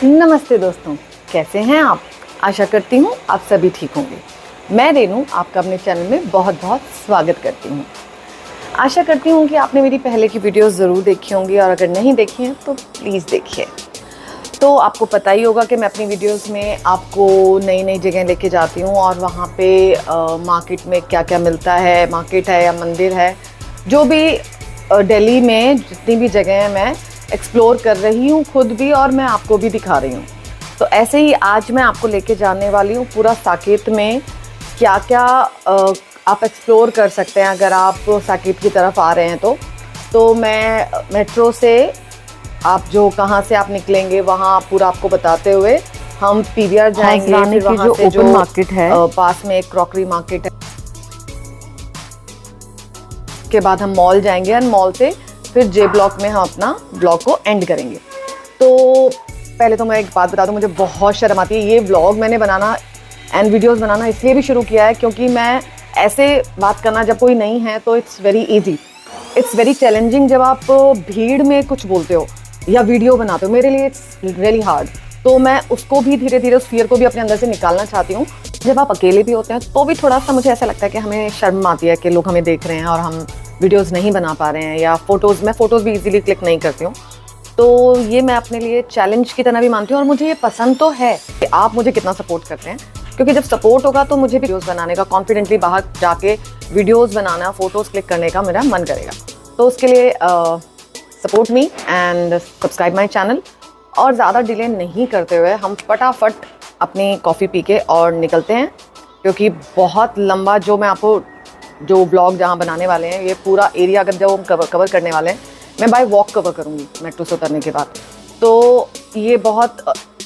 नमस्ते दोस्तों, कैसे हैं आप। आशा करती हूँ आप सभी ठीक होंगे। मैं रेनू आपका अपने चैनल में बहुत बहुत स्वागत करती हूँ। आशा करती हूँ कि आपने मेरी पहले की वीडियोस ज़रूर देखी होंगी और अगर नहीं देखी हैं तो प्लीज़ देखिए। तो आपको पता ही होगा कि मैं अपनी वीडियोस में आपको नई नई जगह लेके जाती हूँ और वहाँ पे मार्केट में क्या क्या मिलता है, मार्केट है या मंदिर है, जो भी दिल्ली में जितनी भी जगह हैं मैं एक्सप्लोर कर रही हूँ खुद भी और मैं आपको भी दिखा रही हूँ। तो ऐसे ही आज मैं आपको लेके जाने वाली हूँ पूरा साकेत में क्या क्या आप एक्सप्लोर कर सकते हैं अगर आप साकेत की तरफ आ रहे हैं। तो मैं मेट्रो से आप जो कहाँ से आप निकलेंगे वहाँ पूरा आपको बताते हुए हम पीवीआर जाएंगे, फिर वहाँ से जो मार्केट है पास में एक क्रॉकरी मार्केट है, के बाद हम मॉल जाएंगे और मॉल से फिर जे ब्लॉक में हम अपना ब्लॉग को एंड करेंगे। तो पहले तो मैं एक बात बता दूं, मुझे बहुत शर्म आती है। ये व्लॉग मैंने बनाना एंड वीडियोस बनाना इसलिए भी शुरू किया है क्योंकि मैं ऐसे बात करना जब कोई नहीं है तो it's very easy, it's very challenging जब आप भीड़ में कुछ बोलते हो या वीडियो बनाते हो। मेरे लिए इट्स रियली हार्ड। तो मैं उसको भी धीरे धीरे उस फियर को भी अपने अंदर से निकालना चाहती हूँ। जब आप अकेले भी होते हैं तो भी थोड़ा सा मुझे ऐसा लगता है कि हमें शर्म आती है कि लोग हमें देख रहे हैं और हम वीडियोस नहीं बना पा रहे हैं, या मैं फ़ोटोज़ भी इजीली क्लिक नहीं करती हूँ। तो ये मैं अपने लिए चैलेंज की तरह भी मानती हूँ और मुझे ये पसंद तो है कि आप मुझे कितना सपोर्ट करते हैं, क्योंकि जब सपोर्ट होगा तो मुझे वीडियोस बनाने का, कॉन्फिडेंटली बाहर जाके वीडियोस बनाना, फ़ोटोज़ क्लिक करने का मेरा मन करेगा। तो उसके लिए support me and subscribe my channel. और ज़्यादा डिले नहीं करते हुए हम फटाफट अपनी कॉफ़ी पी के और निकलते हैं, क्योंकि बहुत लंबा जो मैं आपको जो व्लॉग जहाँ बनाने वाले हैं, ये पूरा एरिया अगर जब हम कवर करने वाले हैं, मैं बाय वॉक कवर करूँगी मेट्रो से उतरने के बाद। तो ये बहुत,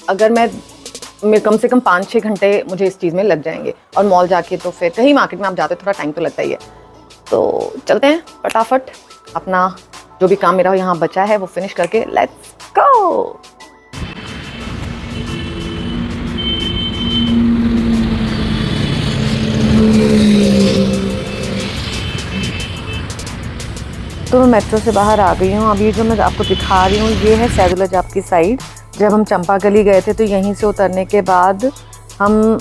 अगर मैं कम से कम 5-6 घंटे मुझे इस चीज़ में लग जाएंगे। और मॉल जाके तो फिर कहीं मार्केट में आप जाते थोड़ा टाइम तो लगता ही है। तो चलते हैं फटाफट, अपना जो भी काम मेरा यहाँ बचा है वो फिनिश करके लेट्स गो। तो मैं मेट्रो से बाहर आ गई हूँ। अब ये जो मैं आपको दिखा रही हूँ ये है सैदुलजाब की साइड। जब हम चंपा गली गए थे तो यहीं से उतरने के बाद हम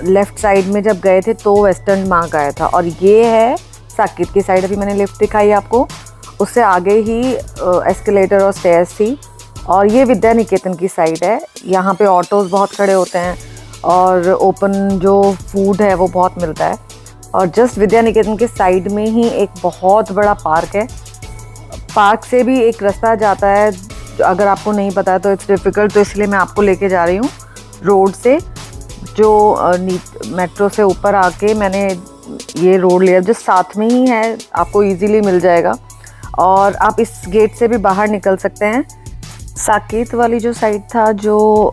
लेफ़्ट साइड में जब गए थे तो वेस्टर्न मार्ग आया था। और ये है साकेत की साइड। अभी मैंने लिफ्ट दिखाई आपको, उससे आगे ही एस्केलेटर और स्टेयर्स थी। और ये विद्या निकेतन की साइड है। यहाँ पे ऑटोज़ बहुत खड़े होते हैं और ओपन जो फूड है वो बहुत मिलता है। और जस्ट विद्या निकेतन के साइड में ही एक बहुत बड़ा पार्क है। पार्क से भी एक रास्ता जाता है, अगर आपको नहीं पता है तो इट्स डिफ़िकल्ट, तो इसलिए मैं आपको लेके जा रही हूँ रोड से। जो मेट्रो से ऊपर आके मैंने ये रोड लिया जो साथ में ही है, आपको इजीली मिल जाएगा। और आप इस गेट से भी बाहर निकल सकते हैं। साकेत वाली जो साइड था, जो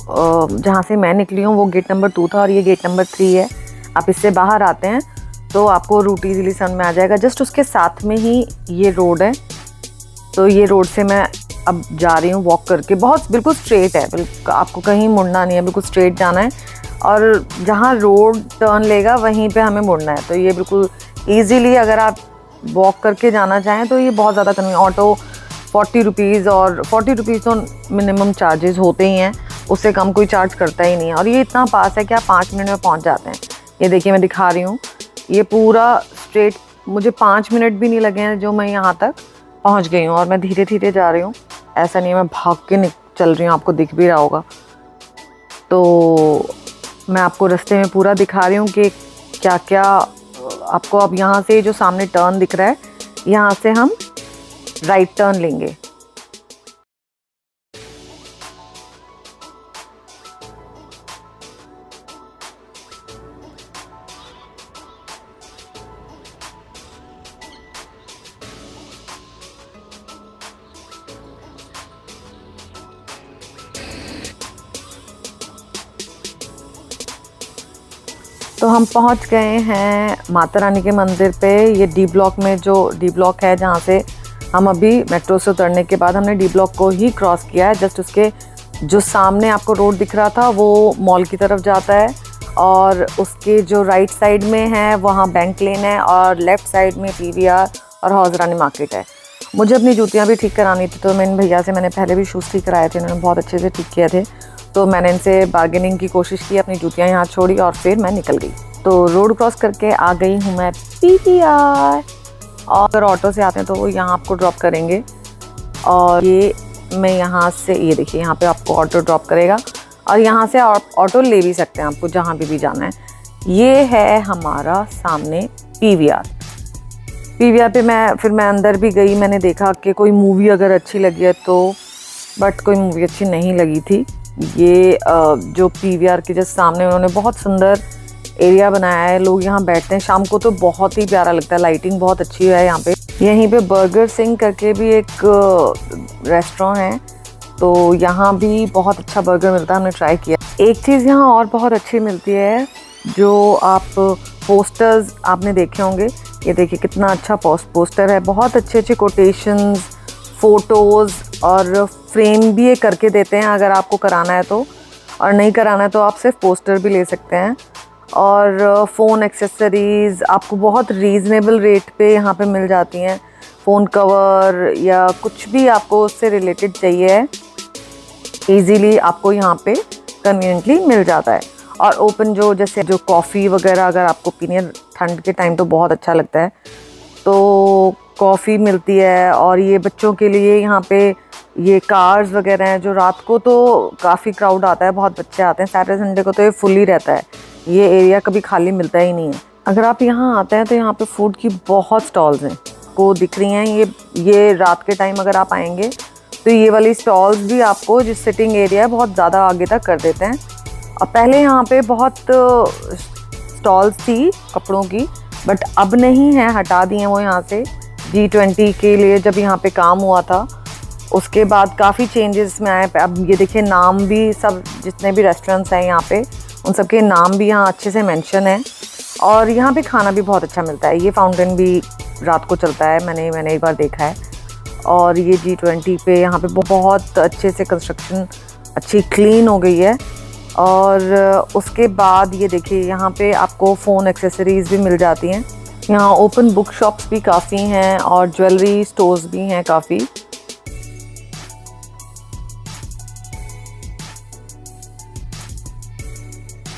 जहाँ से मैं निकली हूँ, वो गेट नंबर 2 था और ये गेट नंबर 3 है। आप इससे बाहर आते हैं तो आपको रूट इजीली समझ में आ जाएगा। जस्ट उसके साथ में ही ये रोड है। तो ये रोड से मैं अब जा रही हूँ वॉक करके। बहुत बिल्कुल स्ट्रेट है, बिल्कुल आपको कहीं मुड़ना नहीं है, बिल्कुल स्ट्रेट जाना है। और जहाँ रोड टर्न लेगा वहीं पे हमें मुड़ना है। तो ये बिल्कुल ईजीली अगर आप वॉक करके जाना चाहें तो ये बहुत ज़्यादा कन्वीनियंट। ऑटो 40 रुपीज़, और 40 रुपीज़ तो मिनिमम चार्जेस होते ही हैं, उससे कम कोई चार्ज करता ही नहीं है। और ये इतना पास है कि आप 5 मिनट में पहुँच जाते हैं। ये देखिए मैं दिखा रही हूँ, ये पूरा स्ट्रेट, मुझे 5 मिनट भी नहीं लगे हैं जो मैं यहाँ तक पहुँच गई हूँ। और मैं धीरे धीरे जा रही हूँ, ऐसा नहीं है मैं भाग के चल रही हूँ, आपको दिख भी रहा होगा। तो मैं आपको रास्ते में पूरा दिखा रही हूँ कि क्या क्या आपको। अब यहाँ से जो सामने टर्न दिख रहा है, यहाँ से हम राइट टर्न लेंगे। तो हम पहुंच गए हैं माता रानी के मंदिर पे। ये डी ब्लॉक में, जो डी ब्लॉक है जहाँ से हम अभी मेट्रो से उतरने के बाद हमने डी ब्लॉक को ही क्रॉस किया है। जस्ट उसके जो सामने आपको रोड दिख रहा था वो मॉल की तरफ जाता है, और उसके जो राइट साइड में है वहाँ बैंक लेन है, और लेफ़्ट साइड में पीवीआर और हौज रानी मार्केट है। मुझे अपनी जूतियाँ भी ठीक करानी थी, तो मैंने भैया से मैंने पहले भी शूज़ ठीक कराए थे, उन्होंने बहुत अच्छे से ठीक किए थे। तो मैंने इनसे बार्गेनिंग की कोशिश की, अपनी जूतियाँ यहाँ छोड़ी और फिर मैं निकल गई। तो रोड क्रॉस करके आ गई हूँ मैं पीवीआर। और अगर ऑटो से आते हैं तो वो यहाँ आपको ड्रॉप करेंगे, और ये मैं यहाँ से, ये देखिए यहाँ पे आपको ऑटो ड्रॉप करेगा और यहाँ से ऑटो ले भी सकते हैं आपको जहाँ भी जाना है। ये है हमारा सामने पीवीआर। पीवीआर पे मैं अंदर भी गई, मैंने देखा कि कोई मूवी अगर अच्छी लगी है तो, बट कोई मूवी अच्छी नहीं लगी थी। ये जो पीवीआर के जस्ट सामने उन्होंने बहुत सुंदर एरिया बनाया है, लोग यहाँ बैठते हैं शाम को तो बहुत ही प्यारा लगता है, लाइटिंग बहुत अच्छी है यहाँ पे। यहीं पे बर्गर सिंह करके भी एक रेस्टोरेंट है, तो यहाँ भी बहुत अच्छा बर्गर मिलता है, हमने ट्राई किया। एक चीज़ यहाँ और बहुत अच्छी मिलती है, जो आप पोस्टर्स आपने देखे होंगे, ये देखिए कितना अच्छा पोस्टर है, बहुत अच्छे अच्छे कोटेशंस, फ़ोटोज़ और फ्रेम भी ये करके देते हैं अगर आपको कराना है तो, और नहीं कराना है तो आप सिर्फ पोस्टर भी ले सकते हैं। और फ़ोन एक्सेसरीज़ आपको बहुत रीज़नेबल रेट पे यहाँ पे मिल जाती हैं, फ़ोन कवर या कुछ भी आपको उससे रिलेटेड चाहिए है, ईज़िली आपको यहाँ पे कन्वीनियंटली मिल जाता है। और ओपन जैसे जो कॉफ़ी वगैरह अगर आपको पीनी है ठंड के टाइम तो बहुत अच्छा लगता है, तो कॉफ़ी मिलती है। और ये बच्चों के लिए यहाँ पे ये कार्स वगैरह हैं, जो रात को तो काफ़ी क्राउड आता है, बहुत बच्चे आते हैं, सैटरडे संडे को तो ये फुल ही रहता है, ये एरिया कभी खाली मिलता ही नहीं है। अगर आप यहाँ आते हैं तो यहाँ पे फूड की बहुत स्टॉल्स हैं, को दिख रही हैं। ये रात के टाइम अगर आप आएंगे तो ये वाली स्टॉल्स भी आपको जो सिटिंग एरिया है बहुत ज़्यादा आगे तक कर देते हैं। और पहले यहाँ पे बहुत स्टॉल्स थी कपड़ों की, बट अब नहीं है, हटा दी हैं वो यहाँ से। G20 के लिए जब यहाँ पे काम हुआ था उसके बाद काफ़ी चेंजेस में आए। अब ये देखिए नाम भी, सब जितने भी रेस्टोरेंट्स हैं यहाँ पे उन सब के नाम भी यहाँ अच्छे से मेंशन है। और यहाँ पे खाना भी बहुत अच्छा मिलता है। ये फाउंटेन भी रात को चलता है, मैंने एक बार देखा है। और ये G20 पे यहाँ पे बहुत अच्छे से कंस्ट्रक्शन अच्छी क्लीन हो गई है। और उसके बाद ये देखिए यहाँ पे आपको फ़ोन एक्सेसरीज़ भी मिल जाती हैं। यहाँ ओपन बुक शॉप्स भी काफ़ी हैं और ज्वेलरी स्टोर्स भी हैं काफ़ी।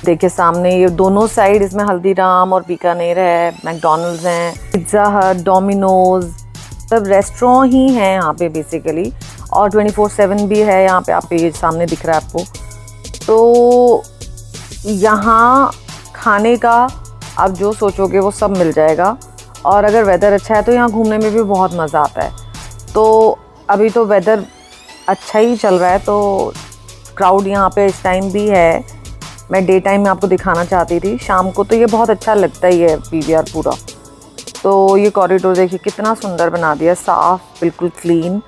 देखिए सामने ये दोनों साइड, इसमें हल्दीराम और बीकानेर है, मैकडॉनल्ड्स हैं, पिज़्ज़ा हट, डोमिनोज, सब रेस्टोरेंट ही हैं यहाँ पे बेसिकली। और 24/7 भी है यहाँ पे, आप ये सामने दिख रहा है आपको। तो यहाँ खाने का आप जो सोचोगे वो सब मिल जाएगा। और अगर वेदर अच्छा है तो यहाँ घूमने में भी बहुत मज़ा आता है। तो अभी तो वेदर अच्छा ही चल रहा है, तो क्राउड यहाँ पे इस टाइम भी है। मैं डे टाइम में आपको दिखाना चाहती थी, शाम को तो ये बहुत अच्छा लगता ही है पीवीआर पूरा। तो ये कॉरिडोर देखिए कितना सुंदर बना दिया, साफ़ बिल्कुल क्लीन।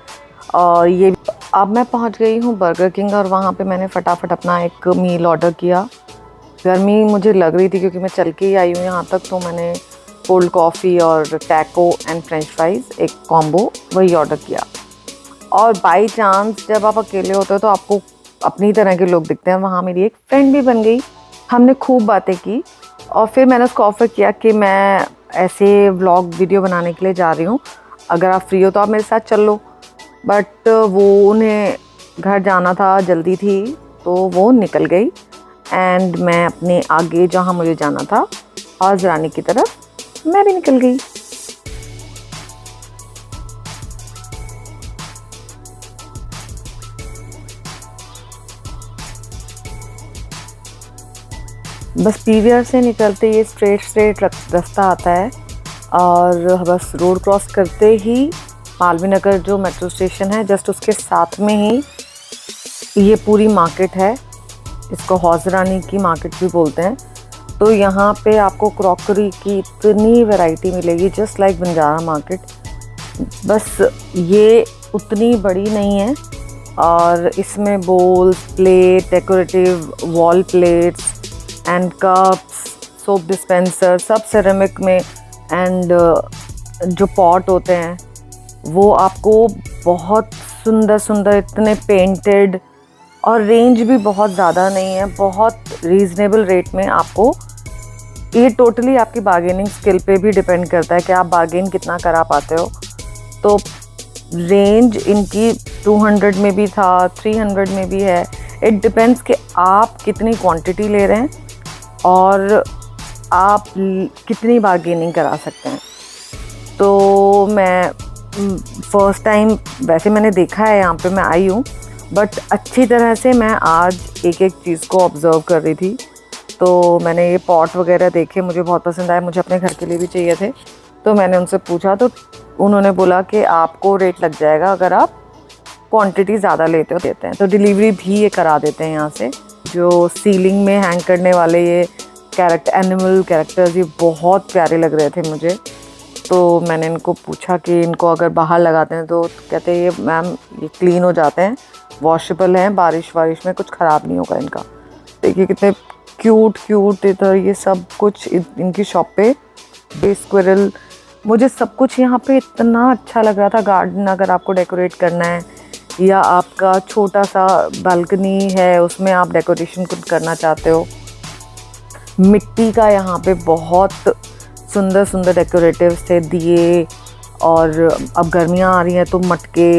और ये अब मैं पहुंच गई हूँ बर्गर किंग, और वहाँ पे मैंने फटाफट अपना एक मील ऑर्डर किया। गर्मी मुझे लग रही थी क्योंकि मैं चल के ही आई हूँ यहाँ तक, तो मैंने कोल्ड कॉफ़ी और टैको एंड फ्रेंच फ्राइज़ एक कॉम्बो वही ऑर्डर किया। और बाई चांस जब आप अकेले होते हो तो आपको अपनी तरह के लोग दिखते हैं। वहाँ मेरी एक फ्रेंड भी बन गई, हमने खूब बातें की। और फिर मैंने उसको ऑफ़र किया कि मैं ऐसे व्लॉग वीडियो बनाने के लिए जा रही हूँ, अगर आप फ्री हो तो आप मेरे साथ चल लो। बट वो उन्हें घर जाना था, जल्दी थी, तो वो निकल गई। एंड मैं अपने आगे जहाँ मुझे जाना था हौज़ रानी की तरफ मैं भी निकल गई। बस पीवीआर से निकलते ये स्ट्रेट रास्ता आता है, और बस रोड क्रॉस करते ही मालवीय नगर जो मेट्रो स्टेशन है जस्ट उसके साथ में ही ये पूरी मार्केट है, इसको हौज़ रानी की मार्केट भी बोलते हैं। तो यहाँ पे आपको क्रॉकरी की इतनी वैरायटी मिलेगी, जस्ट लाइक बंजारा मार्केट, बस ये उतनी बड़ी नहीं है। और इसमें bowls, plate, decorative wall plates and cups, soap dispenser, सब सिरेमिक में। एंड जो पॉट होते हैं वो आपको बहुत सुंदर सुंदर, इतने पेंटेड, और रेंज भी बहुत ज़्यादा नहीं है, बहुत रीज़नेबल रेट में आपको। ये टोटली आपकी बार्गेनिंग स्किल पे भी डिपेंड करता है कि आप बार्गेन कितना करा पाते हो। तो रेंज इनकी 200 में भी था, 300 में भी है, इट डिपेंड्स कि आप कितनी क्वांटिटी ले रहे हैं और आप कितनी बार्गेनिंग करा सकते हैं। तो मैं फर्स्ट टाइम वैसे मैंने देखा है, यहाँ पे मैं आई हूँ, बट अच्छी तरह से मैं आज एक एक चीज़ को ऑब्ज़र्व कर रही थी। तो मैंने ये पॉट वगैरह देखे, मुझे बहुत पसंद आए, मुझे अपने घर के लिए भी चाहिए थे। तो मैंने उनसे पूछा तो उन्होंने बोला कि आपको रेट लग जाएगा अगर आप क्वांटिटी ज़्यादा लेते हो देते हैं, तो डिलीवरी भी ये करा देते हैं यहाँ से। जो सीलिंग में हैंग करने वाले ये एनिमल कैरेक्टर्स, ये बहुत प्यारे लग रहे थे मुझे। तो मैंने इनको पूछा कि इनको अगर बाहर लगाते हैं तो कहते हैं ये मैम ये क्लीन हो जाते हैं, वॉशेबल हैं, बारिश वारिश में कुछ ख़राब नहीं होगा इनका। देखिए कितने क्यूट इधर ये सब कुछ इनकी शॉप पे। स्क्विरल, मुझे सब कुछ यहाँ पे इतना अच्छा लग रहा था। गार्डन अगर आपको डेकोरेट करना है या आपका छोटा सा बालकनी है उसमें आप डेकोरेशन कुछ करना चाहते हो, मिट्टी का यहाँ पे बहुत सुंदर डेकोरेटिव्स थे, दिए, और अब गर्मियाँ आ रही हैं तो मटके,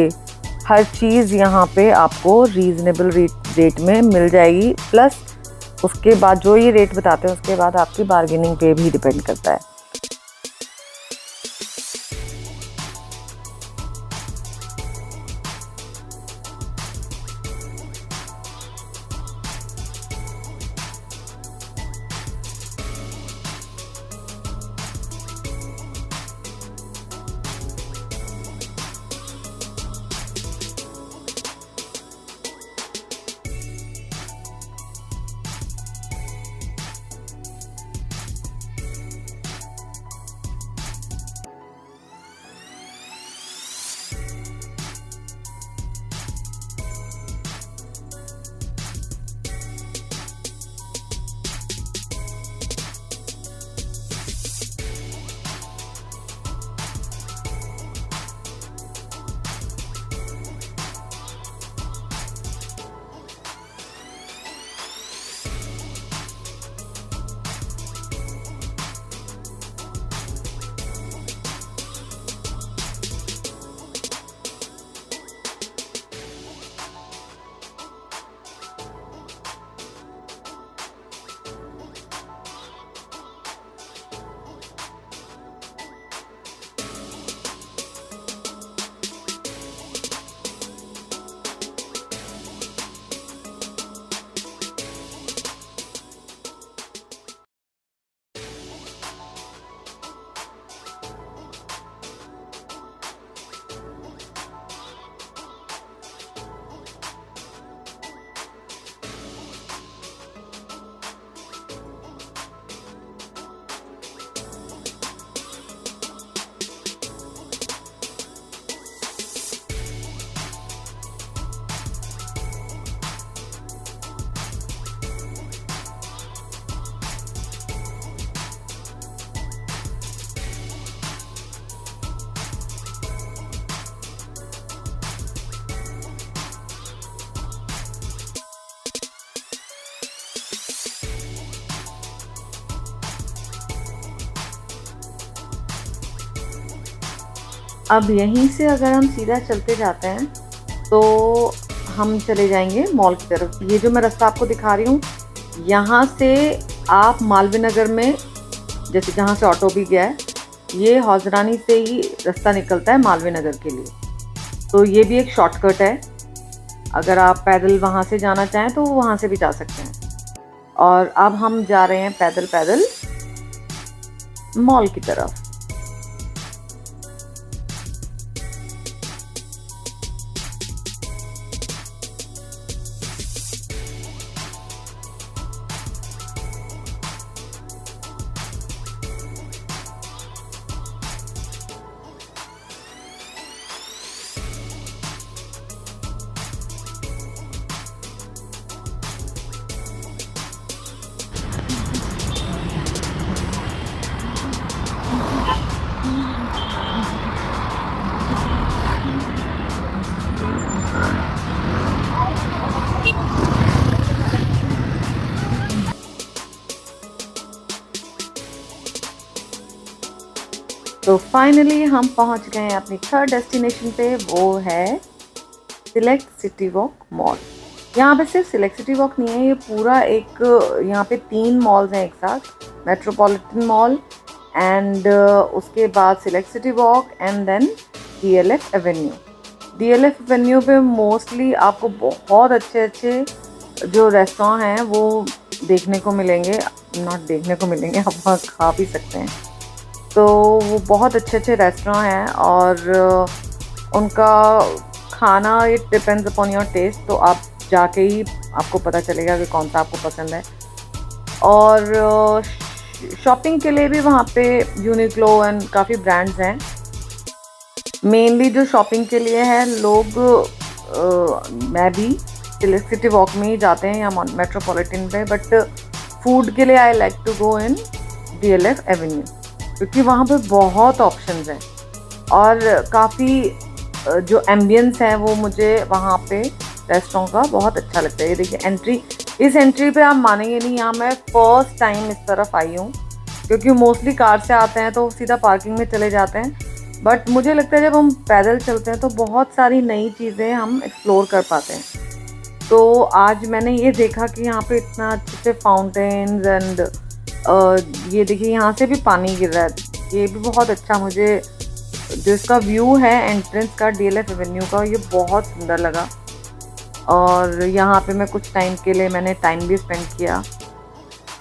हर चीज़ यहाँ पे आपको रीज़नेबल रेट में मिल जाएगी। प्लस उसके बाद जो ये रेट बताते हैं उसके बाद आपकी बार्गेनिंग पे भी डिपेंड करता है। अब यहीं से अगर हम सीधा चलते जाते हैं तो हम चले जाएंगे मॉल की तरफ। ये जो मैं रास्ता आपको दिखा रही हूँ, यहाँ से आप मालवीय नगर में, जैसे जहाँ से ऑटो भी गया है, ये हौजरानी से ही रास्ता निकलता है मालवीय नगर के लिए। तो ये भी एक शॉर्टकट है, अगर आप पैदल वहाँ से जाना चाहें तो वहाँ से भी जा सकते हैं। और अब हम जा रहे हैं पैदल पैदल मॉल की तरफ। तो फाइनली हम पहुंच गए हैं अपनी थर्ड डेस्टिनेशन पे, वो है सिलेक्ट सिटी वॉक मॉल। यहाँ पे सिर्फ सिलेक्ट सिटी वॉक नहीं है, ये पूरा एक, यहाँ पे 3 मॉल्स हैं एक साथ, मेट्रोपॉलिटन मॉल एंड उसके बाद select city walk and then DLF avenue. DLF avenue पे मोस्टली आपको बहुत अच्छे अच्छे जो रेस्टोरेंट हैं वो देखने को मिलेंगे, नॉट देखने को मिलेंगे, आप वहाँ खा भी सकते हैं। तो वो बहुत अच्छे अच्छे रेस्टोरेंट हैं और उनका खाना it depends upon your taste, तो आप जाके ही आपको पता चलेगा कि कौन सा आपको पसंद है। और शॉपिंग के लिए भी वहाँ पे यूनिक्लो एंड काफ़ी ब्रांड्स हैं। मेनली जो शॉपिंग के लिए है लोग मैं भी सिलेक्ट सिटी वॉक में ही जाते हैं या मेट्रोपॉलिटन पे, बट फूड के लिए I like to go in DLF avenue क्योंकि वहाँ पे बहुत ऑप्शंस हैं और काफ़ी जो एम्बियंस है वो मुझे वहाँ पे रेस्टोरेंट का बहुत अच्छा लगता है। ये देखिए एंट्री, इस एंट्री पे आप मानेंगे नहीं, यहाँ मैं फ़र्स्ट टाइम इस तरफ आई हूँ क्योंकि मोस्टली कार से आते हैं तो सीधा पार्किंग में चले जाते हैं, बट मुझे लगता है जब हम पैदल चलते हैं तो बहुत सारी नई चीज़ें हम एक्सप्लोर कर पाते हैं। तो आज मैंने ये देखा कि यहाँ पे इतना अच्छे से फाउंटेन्स एंड ये देखिए यहाँ से भी पानी गिर रहा है, ये भी बहुत अच्छा, मुझे जो इसका व्यू है एंट्रेंस का DLF एवेन्यू का, ये बहुत सुंदर लगा। और यहाँ पे मैं कुछ टाइम के लिए मैंने टाइम भी स्पेंड किया।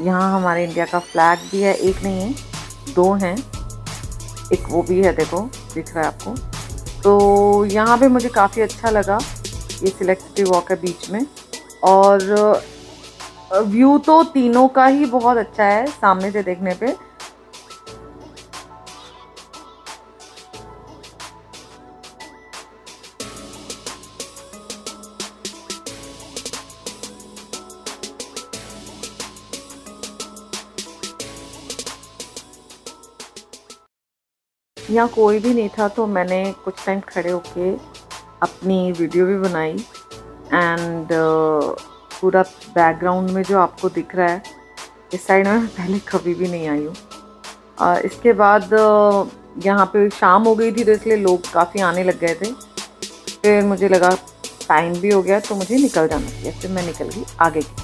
यहाँ हमारे इंडिया का फ्लैग भी है, एक नहीं है 2 हैं, एक वो भी है, देखो दिख रहा है आपको। तो यहाँ पे मुझे काफ़ी अच्छा लगा, ये सिलेक्ट सिटी वॉक है बीच में और व्यू तो तीनों का ही बहुत अच्छा है सामने से देखने पे। यहाँ कोई भी नहीं था तो मैंने कुछ टाइम खड़े होके अपनी वीडियो भी बनाई एंड पूरा बैकग्राउंड में जो आपको दिख रहा है इस साइड में पहले कभी भी नहीं आई हूँ। इसके बाद यहाँ पे शाम हो गई थी तो इसलिए लोग काफ़ी आने लग गए थे, फिर मुझे लगा टाइम भी हो गया तो मुझे निकल जाना चाहिए, फिर मैं निकल गई आगे की।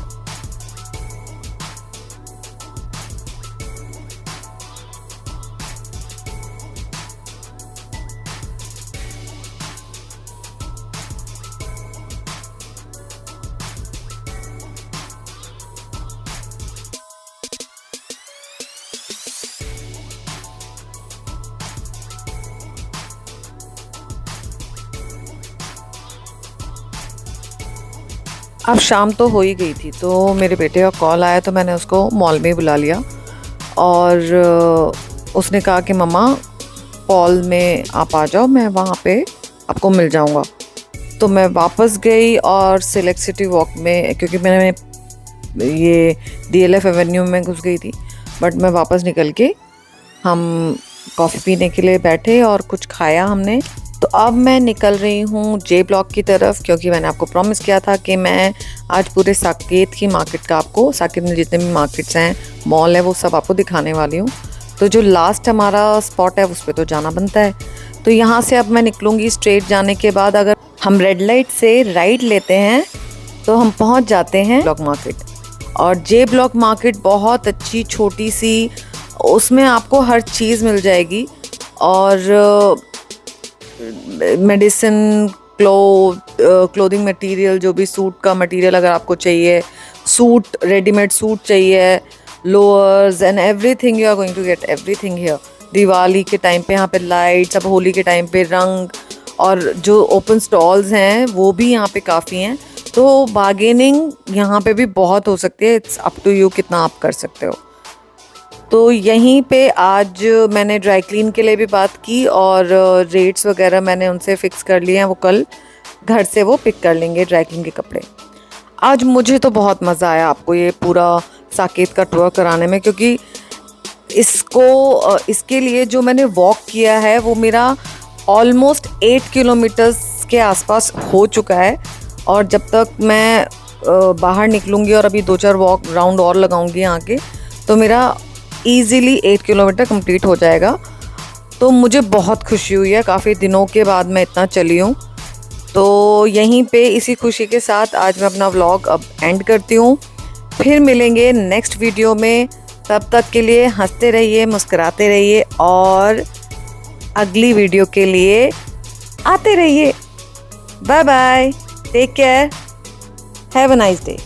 अब शाम तो हो ही गई थी तो मेरे बेटे का कॉल आया तो मैंने उसको मॉल में बुला लिया और उसने कहा कि मम्मा मॉल में आप आ जाओ, मैं वहाँ पे आपको मिल जाऊँगा। तो मैं वापस गई और सिलेक्ट सिटी वॉक में, क्योंकि मैंने ये DLF एवेन्यू में घुस गई थी, बट मैं वापस निकल के हम कॉफ़ी पीने के लिए बैठे और कुछ खाया हमने। तो अब मैं निकल रही हूँ J ब्लॉक की तरफ क्योंकि मैंने आपको प्रॉमिस किया था कि मैं आज पूरे साकेत की मार्केट का, आपको साकेत में जितने भी मार्केट्स हैं, मॉल है, वो सब आपको दिखाने वाली हूँ। तो जो लास्ट हमारा स्पॉट है उस पर तो जाना बनता है। तो यहाँ से अब मैं निकलूँगी स्ट्रेट जाने के बाद अगर हम रेड लाइट से राइट लेते हैं तो हम पहुँच जाते हैं ब्लॉक मार्केट। और J ब्लॉक मार्केट बहुत अच्छी छोटी सी, उसमें आपको हर चीज़ मिल जाएगी और मेडिसिन, क्लोथिंग मटेरियल, जो भी सूट का मटेरियल अगर आपको चाहिए, सूट, रेडीमेड सूट चाहिए, lowers and everything, you are going to get everything here. Diwali के टाइम पे यहाँ पे लाइट्स, अब होली के टाइम पे रंग, और जो ओपन स्टॉल्स हैं वो भी यहाँ पे काफ़ी हैं। तो बार्गेनिंग यहाँ पे भी बहुत हो सकती है, इट्स अप टू यू कितना आप कर सकते हो। तो यहीं पे आज मैंने ड्राई क्लीन के लिए भी बात की और रेट्स वगैरह मैंने उनसे फ़िक्स कर लिए हैं, वो कल घर से वो पिक कर लेंगे ड्राई क्लीन के कपड़े। आज मुझे तो बहुत मज़ा आया आपको ये पूरा साकेत का टूर कराने में, क्योंकि इसके लिए जो मैंने वॉक किया है वो मेरा ऑलमोस्ट 8 किलोमीटर्स के आसपास हो चुका है। और जब तक मैं बाहर निकलूँगी और अभी 2-4 वॉक राउंड और लगाऊँगी यहाँ के, तो मेरा ईज़िली 8 किलोमीटर कंप्लीट हो जाएगा। तो मुझे बहुत खुशी हुई है, काफ़ी दिनों के बाद मैं इतना चली हूँ। तो यहीं पे इसी खुशी के साथ आज मैं अपना व्लॉग अब एंड करती हूँ। फिर मिलेंगे नेक्स्ट वीडियो में, तब तक के लिए हंसते रहिए, मुस्कुराते रहिए और अगली वीडियो के लिए आते रहिए। Bye bye, take care, have a nice day.